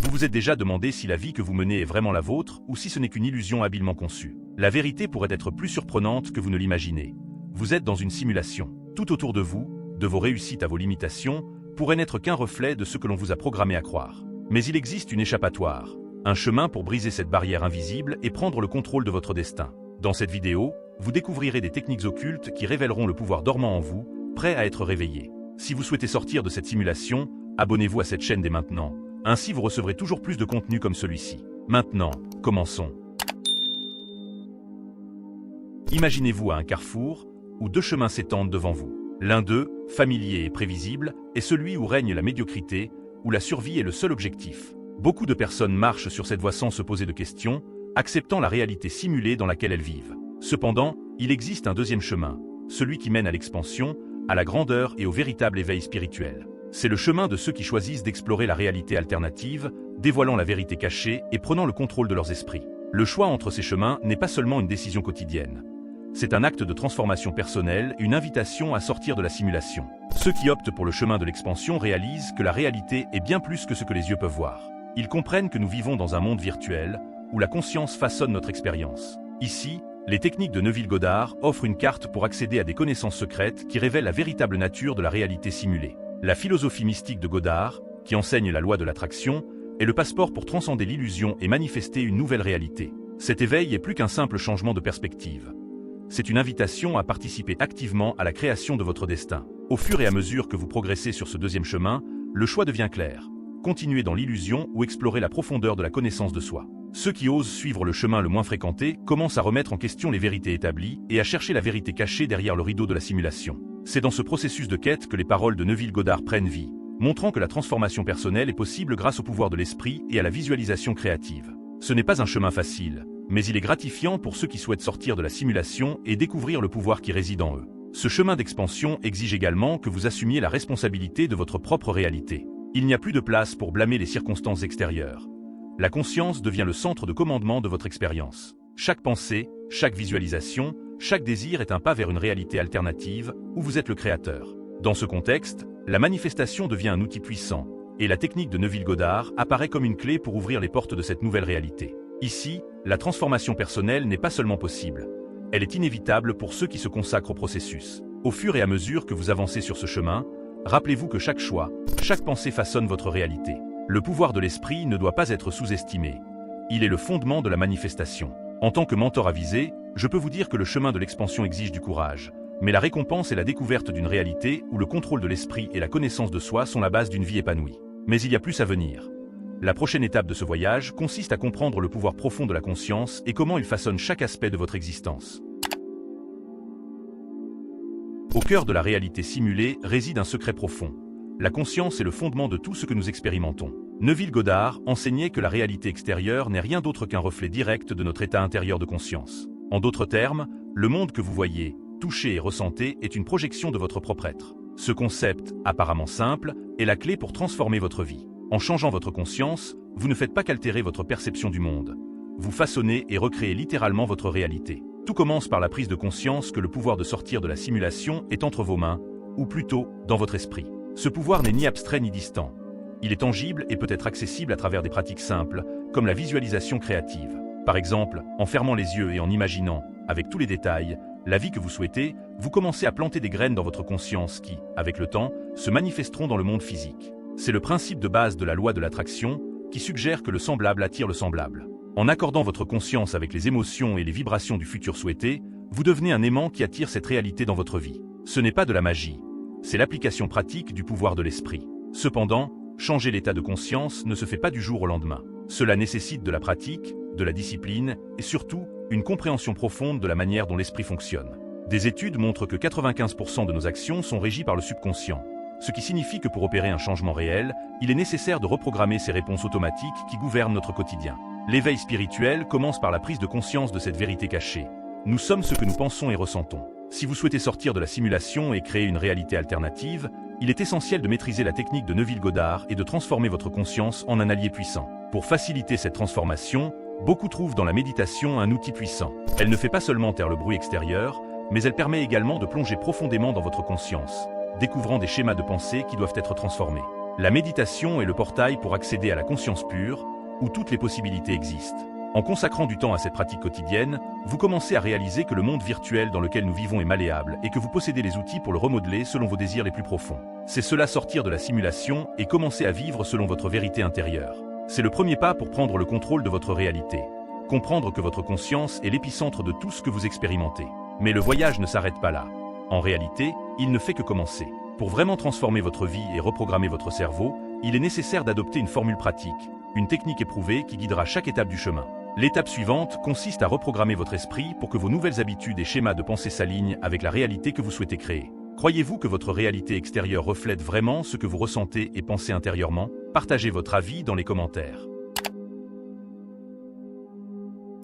Vous vous êtes déjà demandé si la vie que vous menez est vraiment la vôtre ou si ce n'est qu'une illusion habilement conçue. La vérité pourrait être plus surprenante que vous ne l'imaginez. Vous êtes dans une simulation. Tout autour de vous, de vos réussites à vos limitations, pourrait n'être qu'un reflet de ce que l'on vous a programmé à croire. Mais il existe une échappatoire, un chemin pour briser cette barrière invisible et prendre le contrôle de votre destin. Dans cette vidéo, vous découvrirez des techniques occultes qui révéleront le pouvoir dormant en vous, prêt à être réveillé. Si vous souhaitez sortir de cette simulation, abonnez-vous à cette chaîne dès maintenant. Ainsi vous recevrez toujours plus de contenu comme celui-ci. Maintenant, commençons. Imaginez-vous à un carrefour, où deux chemins s'étendent devant vous. L'un d'eux, familier et prévisible, est celui où règne la médiocrité, où la survie est le seul objectif. Beaucoup de personnes marchent sur cette voie sans se poser de questions, acceptant la réalité simulée dans laquelle elles vivent. Cependant, il existe un deuxième chemin, celui qui mène à l'expansion, à la grandeur et au véritable éveil spirituel. C'est le chemin de ceux qui choisissent d'explorer la réalité alternative, dévoilant la vérité cachée et prenant le contrôle de leurs esprits. Le choix entre ces chemins n'est pas seulement une décision quotidienne. C'est un acte de transformation personnelle, une invitation à sortir de la simulation. Ceux qui optent pour le chemin de l'expansion réalisent que la réalité est bien plus que ce que les yeux peuvent voir. Ils comprennent que nous vivons dans un monde virtuel, où la conscience façonne notre expérience. Ici, les techniques de Neville Goddard offrent une carte pour accéder à des connaissances secrètes qui révèlent la véritable nature de la réalité simulée. La philosophie mystique de Goddard, qui enseigne la loi de l'attraction, est le passeport pour transcender l'illusion et manifester une nouvelle réalité. Cet éveil est plus qu'un simple changement de perspective. C'est une invitation à participer activement à la création de votre destin. Au fur et à mesure que vous progressez sur ce deuxième chemin, le choix devient clair. Continuer dans l'illusion ou explorer la profondeur de la connaissance de soi. Ceux qui osent suivre le chemin le moins fréquenté commencent à remettre en question les vérités établies et à chercher la vérité cachée derrière le rideau de la simulation. C'est dans ce processus de quête que les paroles de Neville Goddard prennent vie, montrant que la transformation personnelle est possible grâce au pouvoir de l'esprit et à la visualisation créative. Ce n'est pas un chemin facile, mais il est gratifiant pour ceux qui souhaitent sortir de la simulation et découvrir le pouvoir qui réside en eux. Ce chemin d'expansion exige également que vous assumiez la responsabilité de votre propre réalité. Il n'y a plus de place pour blâmer les circonstances extérieures. La conscience devient le centre de commandement de votre expérience. Chaque pensée, chaque visualisation, chaque désir est un pas vers une réalité alternative où vous êtes le créateur. Dans ce contexte, la manifestation devient un outil puissant, et la technique de Neville Goddard apparaît comme une clé pour ouvrir les portes de cette nouvelle réalité. Ici, la transformation personnelle n'est pas seulement possible, elle est inévitable pour ceux qui se consacrent au processus. Au fur et à mesure que vous avancez sur ce chemin, rappelez-vous que chaque choix, chaque pensée façonne votre réalité. Le pouvoir de l'esprit ne doit pas être sous-estimé. Il est le fondement de la manifestation. En tant que mentor avisé, je peux vous dire que le chemin de l'expansion exige du courage, mais la récompense est la découverte d'une réalité où le contrôle de l'esprit et la connaissance de soi sont la base d'une vie épanouie. Mais il y a plus à venir. La prochaine étape de ce voyage consiste à comprendre le pouvoir profond de la conscience et comment il façonne chaque aspect de votre existence. Au cœur de la réalité simulée réside un secret profond. La conscience est le fondement de tout ce que nous expérimentons. Neville Goddard enseignait que la réalité extérieure n'est rien d'autre qu'un reflet direct de notre état intérieur de conscience. En d'autres termes, le monde que vous voyez, touchez et ressentez est une projection de votre propre être. Ce concept, apparemment simple, est la clé pour transformer votre vie. En changeant votre conscience, vous ne faites pas qu'altérer votre perception du monde. Vous façonnez et recréez littéralement votre réalité. Tout commence par la prise de conscience que le pouvoir de sortir de la simulation est entre vos mains, ou plutôt, dans votre esprit. Ce pouvoir n'est ni abstrait ni distant. Il est tangible et peut être accessible à travers des pratiques simples, comme la visualisation créative. Par exemple, en fermant les yeux et en imaginant, avec tous les détails, la vie que vous souhaitez, vous commencez à planter des graines dans votre conscience qui, avec le temps, se manifesteront dans le monde physique. C'est le principe de base de la loi de l'attraction qui suggère que le semblable attire le semblable. En accordant votre conscience avec les émotions et les vibrations du futur souhaité, vous devenez un aimant qui attire cette réalité dans votre vie. Ce n'est pas de la magie, c'est l'application pratique du pouvoir de l'esprit. Cependant, changer l'état de conscience ne se fait pas du jour au lendemain. Cela nécessite de la pratique, de la discipline et surtout, une compréhension profonde de la manière dont l'esprit fonctionne. Des études montrent que 95% de nos actions sont régies par le subconscient, ce qui signifie que pour opérer un changement réel, il est nécessaire de reprogrammer ces réponses automatiques qui gouvernent notre quotidien. L'éveil spirituel commence par la prise de conscience de cette vérité cachée. Nous sommes ce que nous pensons et ressentons. Si vous souhaitez sortir de la simulation et créer une réalité alternative, il est essentiel de maîtriser la technique de Neville Goddard et de transformer votre conscience en un allié puissant. Pour faciliter cette transformation, beaucoup trouvent dans la méditation un outil puissant. Elle ne fait pas seulement taire le bruit extérieur, mais elle permet également de plonger profondément dans votre conscience, découvrant des schémas de pensée qui doivent être transformés. La méditation est le portail pour accéder à la conscience pure, où toutes les possibilités existent. En consacrant du temps à cette pratique quotidienne, vous commencez à réaliser que le monde virtuel dans lequel nous vivons est malléable et que vous possédez les outils pour le remodeler selon vos désirs les plus profonds. C'est cela, sortir de la simulation et commencer à vivre selon votre vérité intérieure. C'est le premier pas pour prendre le contrôle de votre réalité. Comprendre que votre conscience est l'épicentre de tout ce que vous expérimentez. Mais le voyage ne s'arrête pas là. En réalité, il ne fait que commencer. Pour vraiment transformer votre vie et reprogrammer votre cerveau, il est nécessaire d'adopter une formule pratique, une technique éprouvée qui guidera chaque étape du chemin. L'étape suivante consiste à reprogrammer votre esprit pour que vos nouvelles habitudes et schémas de pensée s'alignent avec la réalité que vous souhaitez créer. Croyez-vous que votre réalité extérieure reflète vraiment ce que vous ressentez et pensez intérieurement? Partagez votre avis dans les commentaires.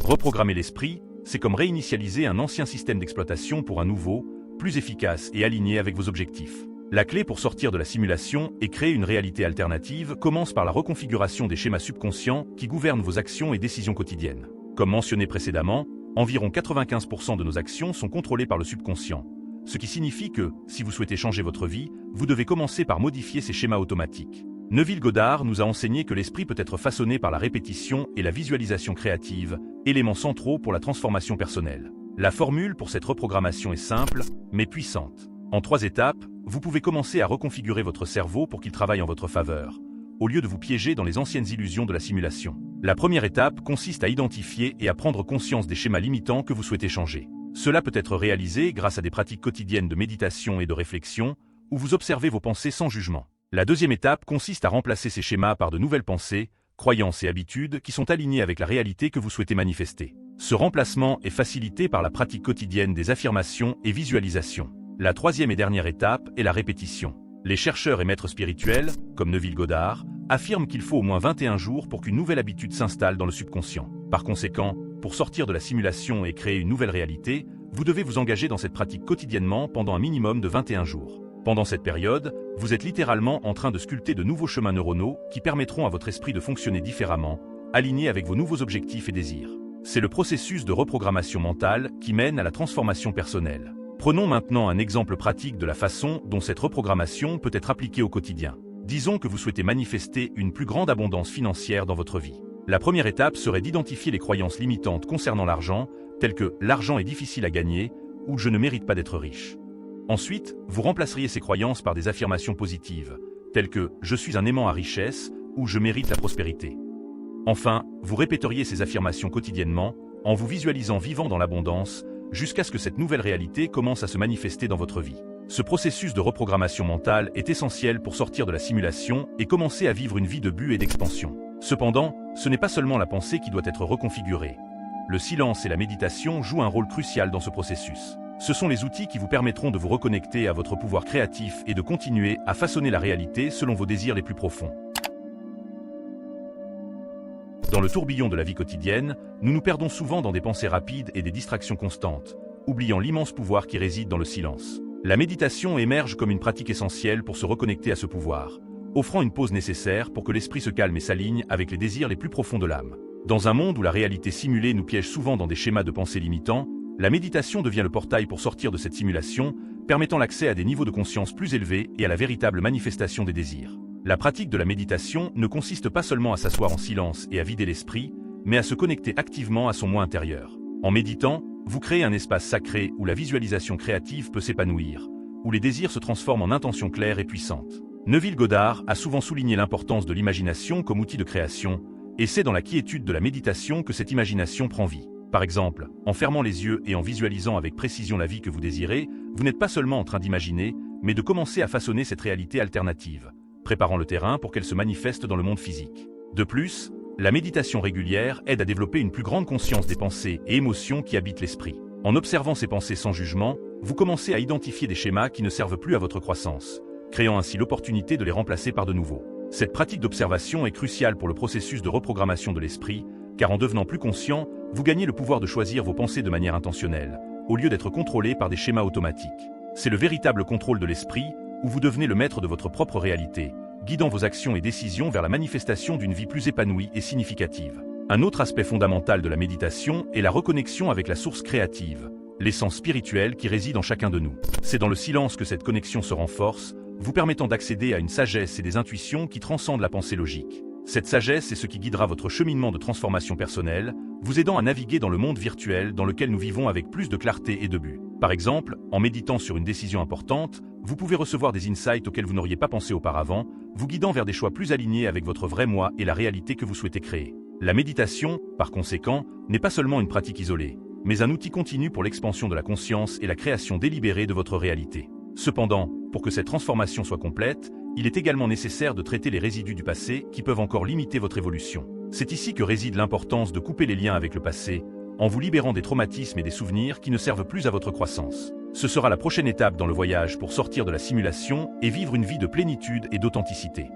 Reprogrammer l'esprit, c'est comme réinitialiser un ancien système d'exploitation pour un nouveau, plus efficace et aligné avec vos objectifs. La clé pour sortir de la simulation et créer une réalité alternative commence par la reconfiguration des schémas subconscients qui gouvernent vos actions et décisions quotidiennes. Comme mentionné précédemment, environ 95% de nos actions sont contrôlées par le subconscient, ce qui signifie que, si vous souhaitez changer votre vie, vous devez commencer par modifier ces schémas automatiques. Neville Goddard nous a enseigné que l'esprit peut être façonné par la répétition et la visualisation créative, éléments centraux pour la transformation personnelle. La formule pour cette reprogrammation est simple, mais puissante. En 3 étapes, vous pouvez commencer à reconfigurer votre cerveau pour qu'il travaille en votre faveur, au lieu de vous piéger dans les anciennes illusions de la simulation. La première étape consiste à identifier et à prendre conscience des schémas limitants que vous souhaitez changer. Cela peut être réalisé grâce à des pratiques quotidiennes de méditation et de réflexion, où vous observez vos pensées sans jugement. La deuxième étape consiste à remplacer ces schémas par de nouvelles pensées, croyances et habitudes qui sont alignées avec la réalité que vous souhaitez manifester. Ce remplacement est facilité par la pratique quotidienne des affirmations et visualisations. La troisième et dernière étape est la répétition. Les chercheurs et maîtres spirituels, comme Neville Goddard, affirment qu'il faut au moins 21 jours pour qu'une nouvelle habitude s'installe dans le subconscient. Par conséquent, pour sortir de la simulation et créer une nouvelle réalité, vous devez vous engager dans cette pratique quotidiennement pendant un minimum de 21 jours. Pendant cette période, vous êtes littéralement en train de sculpter de nouveaux chemins neuronaux qui permettront à votre esprit de fonctionner différemment, aligné avec vos nouveaux objectifs et désirs. C'est le processus de reprogrammation mentale qui mène à la transformation personnelle. Prenons maintenant un exemple pratique de la façon dont cette reprogrammation peut être appliquée au quotidien. Disons que vous souhaitez manifester une plus grande abondance financière dans votre vie. La première étape serait d'identifier les croyances limitantes concernant l'argent, telles que « l'argent est difficile à gagner » ou « je ne mérite pas d'être riche ». Ensuite, vous remplaceriez ces croyances par des affirmations positives, telles que « je suis un aimant à richesse » ou « je mérite la prospérité ». Enfin, vous répéteriez ces affirmations quotidiennement, en vous visualisant vivant dans l'abondance, jusqu'à ce que cette nouvelle réalité commence à se manifester dans votre vie. Ce processus de reprogrammation mentale est essentiel pour sortir de la simulation et commencer à vivre une vie de but et d'expansion. Cependant, ce n'est pas seulement la pensée qui doit être reconfigurée. Le silence et la méditation jouent un rôle crucial dans ce processus. Ce sont les outils qui vous permettront de vous reconnecter à votre pouvoir créatif et de continuer à façonner la réalité selon vos désirs les plus profonds. Dans le tourbillon de la vie quotidienne, nous nous perdons souvent dans des pensées rapides et des distractions constantes, oubliant l'immense pouvoir qui réside dans le silence. La méditation émerge comme une pratique essentielle pour se reconnecter à ce pouvoir, offrant une pause nécessaire pour que l'esprit se calme et s'aligne avec les désirs les plus profonds de l'âme. Dans un monde où la réalité simulée nous piège souvent dans des schémas de pensée limitants, la méditation devient le portail pour sortir de cette simulation, permettant l'accès à des niveaux de conscience plus élevés et à la véritable manifestation des désirs. La pratique de la méditation ne consiste pas seulement à s'asseoir en silence et à vider l'esprit, mais à se connecter activement à son moi intérieur. En méditant, vous créez un espace sacré où la visualisation créative peut s'épanouir, où les désirs se transforment en intentions claires et puissantes. Neville Goddard a souvent souligné l'importance de l'imagination comme outil de création, et c'est dans la quiétude de la méditation que cette imagination prend vie. Par exemple, en fermant les yeux et en visualisant avec précision la vie que vous désirez, vous n'êtes pas seulement en train d'imaginer, mais de commencer à façonner cette réalité alternative, préparant le terrain pour qu'elle se manifeste dans le monde physique. De plus, la méditation régulière aide à développer une plus grande conscience des pensées et émotions qui habitent l'esprit. En observant ces pensées sans jugement, vous commencez à identifier des schémas qui ne servent plus à votre croissance, créant ainsi l'opportunité de les remplacer par de nouveaux. Cette pratique d'observation est cruciale pour le processus de reprogrammation de l'esprit, car en devenant plus conscient, vous gagnez le pouvoir de choisir vos pensées de manière intentionnelle, au lieu d'être contrôlé par des schémas automatiques. C'est le véritable contrôle de l'esprit, où vous devenez le maître de votre propre réalité, guidant vos actions et décisions vers la manifestation d'une vie plus épanouie et significative. Un autre aspect fondamental de la méditation est la reconnexion avec la source créative, l'essence spirituelle qui réside en chacun de nous. C'est dans le silence que cette connexion se renforce, vous permettant d'accéder à une sagesse et des intuitions qui transcendent la pensée logique. Cette sagesse est ce qui guidera votre cheminement de transformation personnelle, vous aidant à naviguer dans le monde virtuel dans lequel nous vivons avec plus de clarté et de but. Par exemple, en méditant sur une décision importante, vous pouvez recevoir des insights auxquels vous n'auriez pas pensé auparavant, vous guidant vers des choix plus alignés avec votre vrai moi et la réalité que vous souhaitez créer. La méditation, par conséquent, n'est pas seulement une pratique isolée, mais un outil continu pour l'expansion de la conscience et la création délibérée de votre réalité. Cependant, pour que cette transformation soit complète, il est également nécessaire de traiter les résidus du passé qui peuvent encore limiter votre évolution. C'est ici que réside l'importance de couper les liens avec le passé, en vous libérant des traumatismes et des souvenirs qui ne servent plus à votre croissance. Ce sera la prochaine étape dans le voyage pour sortir de la simulation et vivre une vie de plénitude et d'authenticité.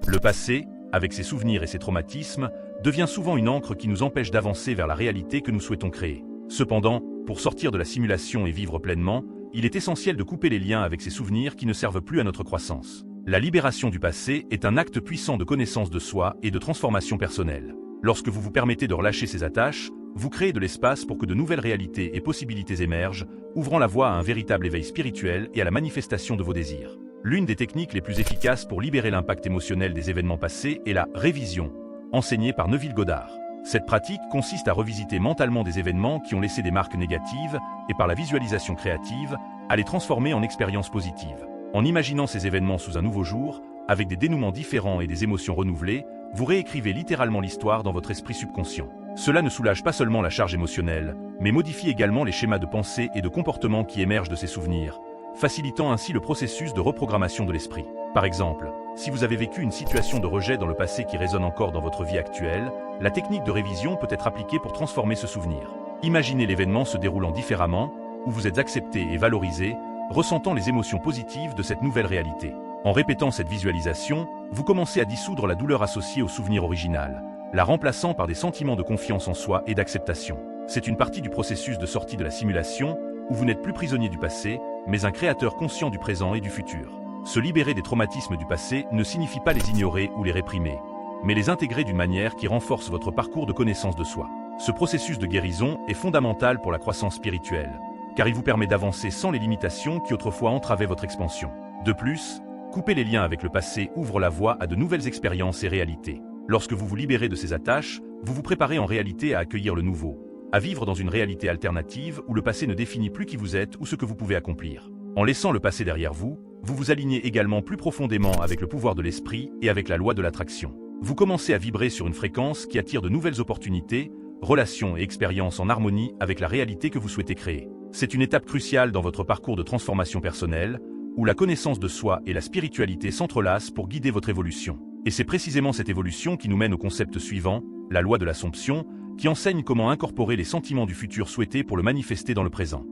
Le passé, avec ses souvenirs et ses traumatismes, devient souvent une encre qui nous empêche d'avancer vers la réalité que nous souhaitons créer. Cependant, pour sortir de la simulation et vivre pleinement, il est essentiel de couper les liens avec ces souvenirs qui ne servent plus à notre croissance. La libération du passé est un acte puissant de connaissance de soi et de transformation personnelle. Lorsque vous vous permettez de relâcher ces attaches, vous créez de l'espace pour que de nouvelles réalités et possibilités émergent, ouvrant la voie à un véritable éveil spirituel et à la manifestation de vos désirs. L'une des techniques les plus efficaces pour libérer l'impact émotionnel des événements passés est la révision, enseignée par Neville Goddard. Cette pratique consiste à revisiter mentalement des événements qui ont laissé des marques négatives et par la visualisation créative, à les transformer en expériences positives. En imaginant ces événements sous un nouveau jour, avec des dénouements différents et des émotions renouvelées, vous réécrivez littéralement l'histoire dans votre esprit subconscient. Cela ne soulage pas seulement la charge émotionnelle, mais modifie également les schémas de pensée et de comportement qui émergent de ces souvenirs, facilitant ainsi le processus de reprogrammation de l'esprit. Par exemple, si vous avez vécu une situation de rejet dans le passé qui résonne encore dans votre vie actuelle, la technique de révision peut être appliquée pour transformer ce souvenir. Imaginez l'événement se déroulant différemment, où vous êtes accepté et valorisé, ressentant les émotions positives de cette nouvelle réalité. En répétant cette visualisation, vous commencez à dissoudre la douleur associée au souvenir original, la remplaçant par des sentiments de confiance en soi et d'acceptation. C'est une partie du processus de sortie de la simulation, où vous n'êtes plus prisonnier du passé, mais un créateur conscient du présent et du futur. Se libérer des traumatismes du passé ne signifie pas les ignorer ou les réprimer, mais les intégrer d'une manière qui renforce votre parcours de connaissance de soi. Ce processus de guérison est fondamental pour la croissance spirituelle, car il vous permet d'avancer sans les limitations qui autrefois entravaient votre expansion. De plus, couper les liens avec le passé ouvre la voie à de nouvelles expériences et réalités. Lorsque vous vous libérez de ces attaches, vous vous préparez en réalité à accueillir le nouveau, à vivre dans une réalité alternative où le passé ne définit plus qui vous êtes ou ce que vous pouvez accomplir. En laissant le passé derrière vous, vous vous alignez également plus profondément avec le pouvoir de l'esprit et avec la loi de l'attraction. Vous commencez à vibrer sur une fréquence qui attire de nouvelles opportunités, relations et expériences en harmonie avec la réalité que vous souhaitez créer. C'est une étape cruciale dans votre parcours de transformation personnelle, où la connaissance de soi et la spiritualité s'entrelacent pour guider votre évolution. Et c'est précisément cette évolution qui nous mène au concept suivant, la loi de l'Assomption, qui enseigne comment incorporer les sentiments du futur souhaités pour le manifester dans le présent.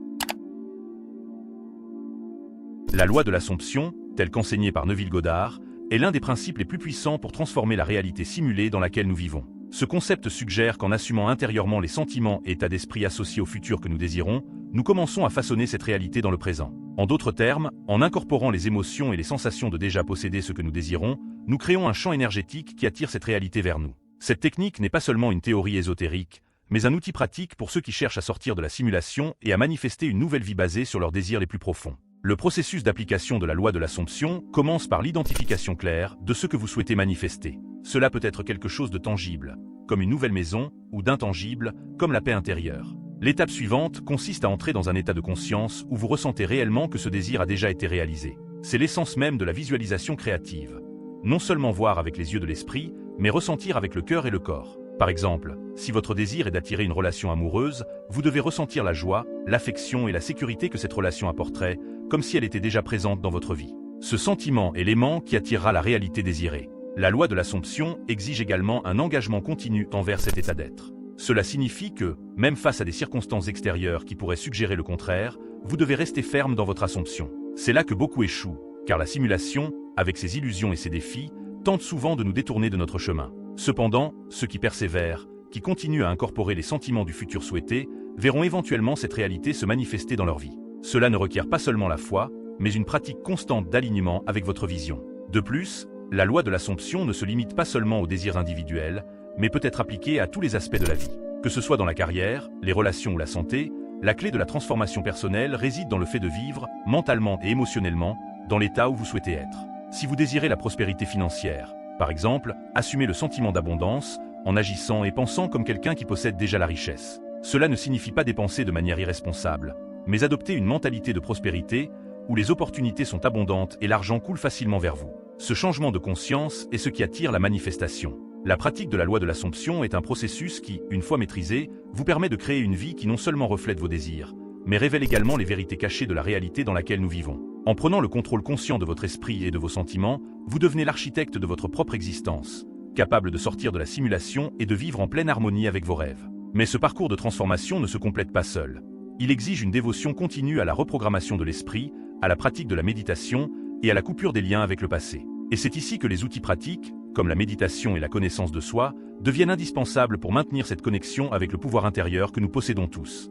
La loi de l'Assomption, telle qu'enseignée par Neville Goddard, est l'un des principes les plus puissants pour transformer la réalité simulée dans laquelle nous vivons. Ce concept suggère qu'en assumant intérieurement les sentiments et états d'esprit associés au futur que nous désirons, nous commençons à façonner cette réalité dans le présent. En d'autres termes, en incorporant les émotions et les sensations de déjà posséder ce que nous désirons, nous créons un champ énergétique qui attire cette réalité vers nous. Cette technique n'est pas seulement une théorie ésotérique, mais un outil pratique pour ceux qui cherchent à sortir de la simulation et à manifester une nouvelle vie basée sur leurs désirs les plus profonds. Le processus d'application de la loi de l'Assomption commence par l'identification claire de ce que vous souhaitez manifester. Cela peut être quelque chose de tangible, comme une nouvelle maison, ou d'intangible, comme la paix intérieure. L'étape suivante consiste à entrer dans un état de conscience où vous ressentez réellement que ce désir a déjà été réalisé. C'est l'essence même de la visualisation créative. Non seulement voir avec les yeux de l'esprit, mais ressentir avec le cœur et le corps. Par exemple, si votre désir est d'attirer une relation amoureuse, vous devez ressentir la joie, l'affection et la sécurité que cette relation apporterait, comme si elle était déjà présente dans votre vie. Ce sentiment est l'aimant qui attirera la réalité désirée. La loi de l'Assomption exige également un engagement continu envers cet état d'être. Cela signifie que, même face à des circonstances extérieures qui pourraient suggérer le contraire, vous devez rester ferme dans votre assomption. C'est là que beaucoup échouent, car la simulation, avec ses illusions et ses défis, tente souvent de nous détourner de notre chemin. Cependant, ceux qui persévèrent, qui continuent à incorporer les sentiments du futur souhaité, verront éventuellement cette réalité se manifester dans leur vie. Cela ne requiert pas seulement la foi, mais une pratique constante d'alignement avec votre vision. De plus, la loi de l'Assomption ne se limite pas seulement aux désirs individuels, mais peut être appliquée à tous les aspects de la vie. Que ce soit dans la carrière, les relations ou la santé, La clé de la transformation personnelle réside dans le fait de vivre, mentalement et émotionnellement, dans l'état où vous souhaitez être. Si vous désirez la prospérité financière, par exemple, assumez le sentiment d'abondance en agissant et pensant comme quelqu'un qui possède déjà la richesse. Cela ne signifie pas dépenser de manière irresponsable, mais adopter une mentalité de prospérité où les opportunités sont abondantes et l'argent coule facilement vers vous. Ce changement de conscience est ce qui attire la manifestation. La pratique de la loi de l'Assomption est un processus qui, une fois maîtrisé, vous permet de créer une vie qui non seulement reflète vos désirs, mais révèle également les vérités cachées de la réalité dans laquelle nous vivons. En prenant le contrôle conscient de votre esprit et de vos sentiments, vous devenez l'architecte de votre propre existence, capable de sortir de la simulation et de vivre en pleine harmonie avec vos rêves. Mais ce parcours de transformation ne se complète pas seul. Il exige une dévotion continue à la reprogrammation de l'esprit, à la pratique de la méditation et à la coupure des liens avec le passé. Et c'est ici que les outils pratiques, comme la méditation et la connaissance de soi, deviennent indispensables pour maintenir cette connexion avec le pouvoir intérieur que nous possédons tous.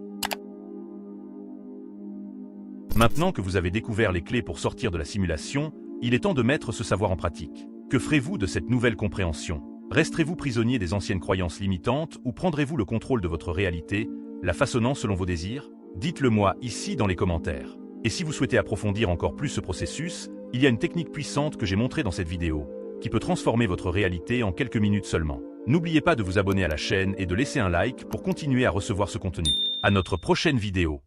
Maintenant que vous avez découvert les clés pour sortir de la simulation, il est temps de mettre ce savoir en pratique. Que ferez-vous de cette nouvelle compréhension? Resterez-vous prisonnier des anciennes croyances limitantes ou prendrez-vous le contrôle de votre réalité, la façonnant selon vos désirs? Dites-le moi ici dans les commentaires. Et si vous souhaitez approfondir encore plus ce processus, il y a une technique puissante que j'ai montrée dans cette vidéo, qui peut transformer votre réalité en quelques minutes seulement. N'oubliez pas de vous abonner à la chaîne et de laisser un like pour continuer à recevoir ce contenu. À notre prochaine vidéo.